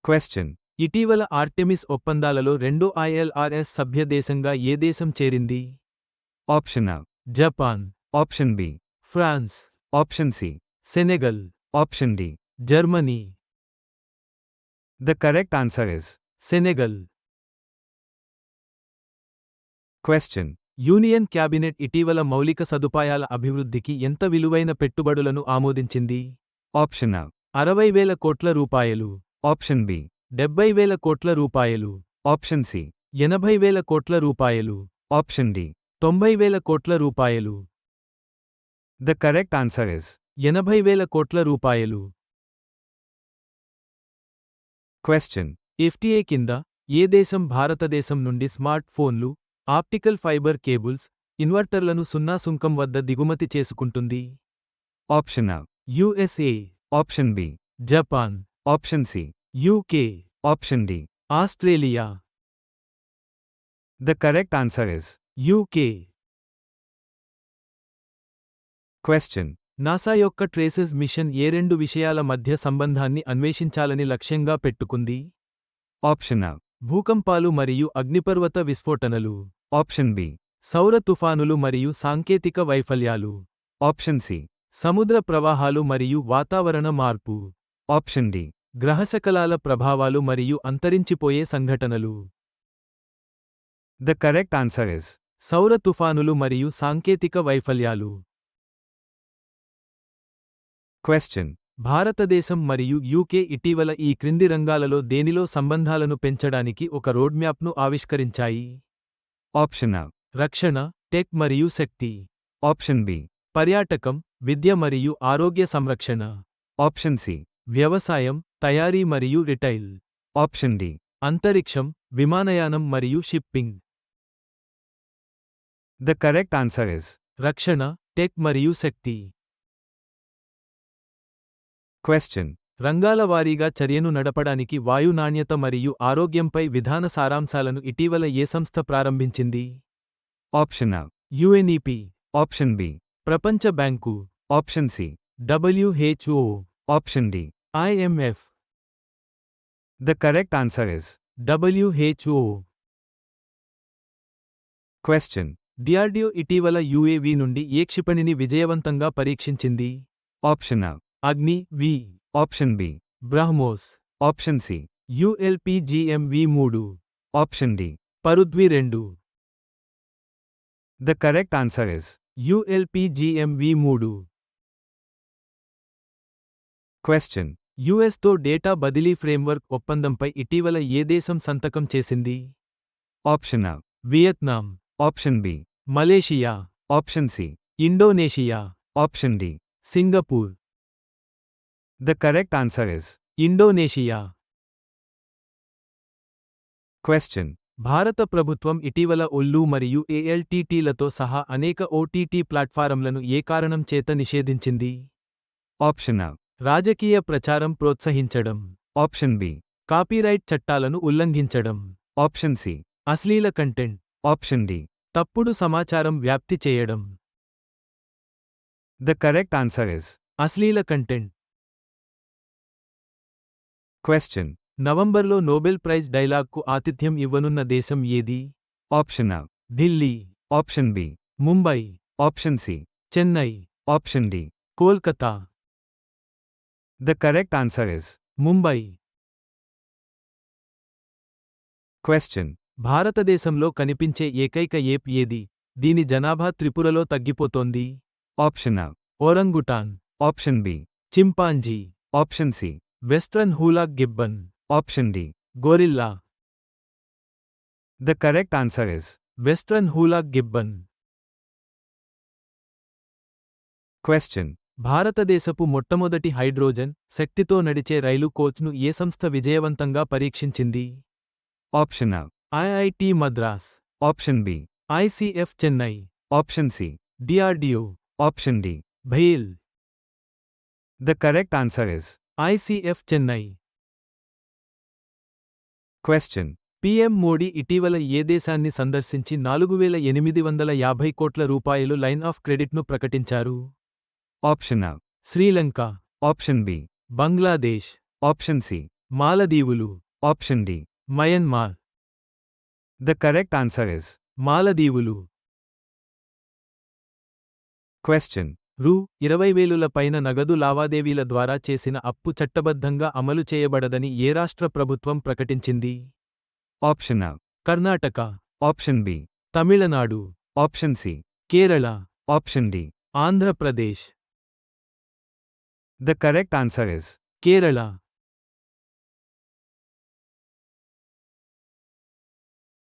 Question. ఇటీవల Artemis ఒప్పందాలలో రెండో ILRS సభ్య దేశంగా ఏ దేశం చేరింది? Option A. Japan, option B. France, option C. Senegal, option D. Germany. The correct answer is Senegal. question. Union cabinet ఇటీవల మౌలిక సదుపాయాల అభివృద్ధికి ఎంత విలువైన పెట్టుబడులను ఆమోదించింది? Option A. 60,000 కోట్ల రూపాయలు, ఆప్షన్ B. 70,000 కోట్ల రూపాయలు, ఆప్షన్ C. 80,000 కోట్ల రూపాయలు, ఆప్షన్ D. 90,000 కోట్ల రూపాయలు. The correct answer is 80,000 కోట్ల రూపాయలు. question. FTA కింద ఏ దేశం భారతదేశం నుండి స్మార్ట్ ఫోన్లు, ఆప్టికల్ ఫైబర్ కేబుల్స్, ఇన్వర్టర్లను సున్నా సుంకం వద్ద దిగుమతి చేసుకుంటుంది? Option A. USA, option B. Japan, option C. UK, option D. Australia. The correct answer is UK. question. NASA యొక్క ట్రేసెస్ మిషన్ ఏ రెండు విషయాల మధ్య సంబంధాన్ని అన్వేషించాలని లక్ష్యంగా పెట్టుకుంది? Option A. భూకంపాలు మరియు అగ్నిపర్వత విస్ఫోటనలు, ఆప్షన్ B. సౌర తుఫానులు మరియు సాంకేతిక వైఫల్యాలు, ఆప్షన్ C. సముద్ర ప్రవాహాలు మరియు వాతావరణ మార్పు, ఆప్షన్ D. గ్రహశకలాల ప్రభావాలు మరియు అంతరించిపోయే సంఘటనలు. The correct answer is సౌర తుఫానులు మరియు సాంకేతిక వైఫల్యాలు. question. భారతదేశం మరియు UK ఇటీవల ఈ క్రింది రంగాలలో దేనిలో సంబంధాలను పెంచడానికి ఒక రోడ్మ్యాప్ను ఆవిష్కరించాయి? Option A. రక్షణ, టెక్ మరియు శక్తి, ఆప్షన్ B. పర్యాటకం, విద్య మరియు ఆరోగ్య సంరక్షణ, ఆప్షన్ C. వ్యవసాయం, తయారీ మరియు రిటైల్, ఆప్షన్ D. అంతరిక్షం, విమానయానం మరియు shipping. The correct answer is రక్షణ, టెక్ మరియు శక్తి. question. రంగాల వారీగా చర్యను నడపడానికి వాయు నాణ్యత మరియు ఆరోగ్యంపై విధాన సారాంశాలను ఇటీవల ఏ సంస్థ ప్రారంభించింది? Option A. UNEP, option B. ప్రపంచ bank, option C. WHO, option D. IMF. The correct answer is WHO. question. DRDO ఇటీవల UAV నుండి ఏ క్షిపణిని విజయవంతంగా పరీక్షించింది? Option A. Agni V, option B. BrahMos, option C. ULPGM-V3, option D. Prithvi 2. The correct answer is ULPGM-V3. question. యుఎస్తో data బదిలీ framework ఒప్పందంపై ఇటీవల ఏ దేశం సంతకం చేసింది? Option A. Vietnam, option B. Malaysia, option C. Indonesia, option D. Singapore. The correct answer is Indonesia. question. భారత ప్రభుత్వం ఇటీవల ఒల్లు మరియు ALTTలతో సహా అనేక OTT ప్లాట్ఫారమ్లను ఏ కారణం చేత నిషేధించింది? Option A. రాజకీయ ప్రచారం ప్రోత్సహించడం, ఆప్షన్ B. కాపీరైట్ చట్టాలను ఉల్లంఘించడం, ఆప్షన్ C. అశ్లీల కంటెంట్, ఆప్షన్ D. తప్పుడు సమాచారం వ్యాప్తి చేయడం. The correct answer is అశ్లీల కంటెంట్. question. నవంబర్లో నోబెల్ ప్రైజ్ డైలాగ్కు ఆతిథ్యం ఇవ్వనున్న దేశం ఏది? Option A. Delhi, option B. Mumbai, option C. Chennai, option D. Kolkata. The correct answer is Mumbai. question. భారతదేశంలో కనిపించే ఏకైక ఏప్ ఏది? దీని జనాభా త్రిపురలో తగ్గిపోతోంది. Option A. Orangutan, option B. Chimpanzee, option C. Western hoolock gibbon, option D. Gorilla. The correct answer is western hoolock Gibbon. question. భారతదేశపు మొట్టమొదటి హైడ్రోజన్ శక్తితో నడిచే రైలు కోచ్ను ఏ సంస్థ విజయవంతంగా పరీక్షించింది? Option A. IIT Madras, option B. ICF Chennai, option C. DRDO, option D. భేల్. The correct answer is ICF Chennai. question. PM Modi ఇటీవల ఏ దేశాన్ని సందర్శించి 4,850 కోట్ల రూపాయలు లైన్ ఆఫ్ క్రెడిట్ను ప్రకటించారు? Option A. Sri Lanka, option B. Bangladesh, option C. మాలదీవులు. Option D. Myanmar. The correct answer is మాలదీవులు. question. రూ. 20,000 పైన నగదు లావాదేవీల ద్వారా చేసిన అప్పు చట్టబద్ధంగా అమలు చేయబడదని ఏ రాష్ట్ర ప్రభుత్వం ప్రకటించింది? Option A. Karnataka. Option B. Tamil Nadu. Option C. Kerala. Option D. Andhra Pradesh. The correct answer is Kerala.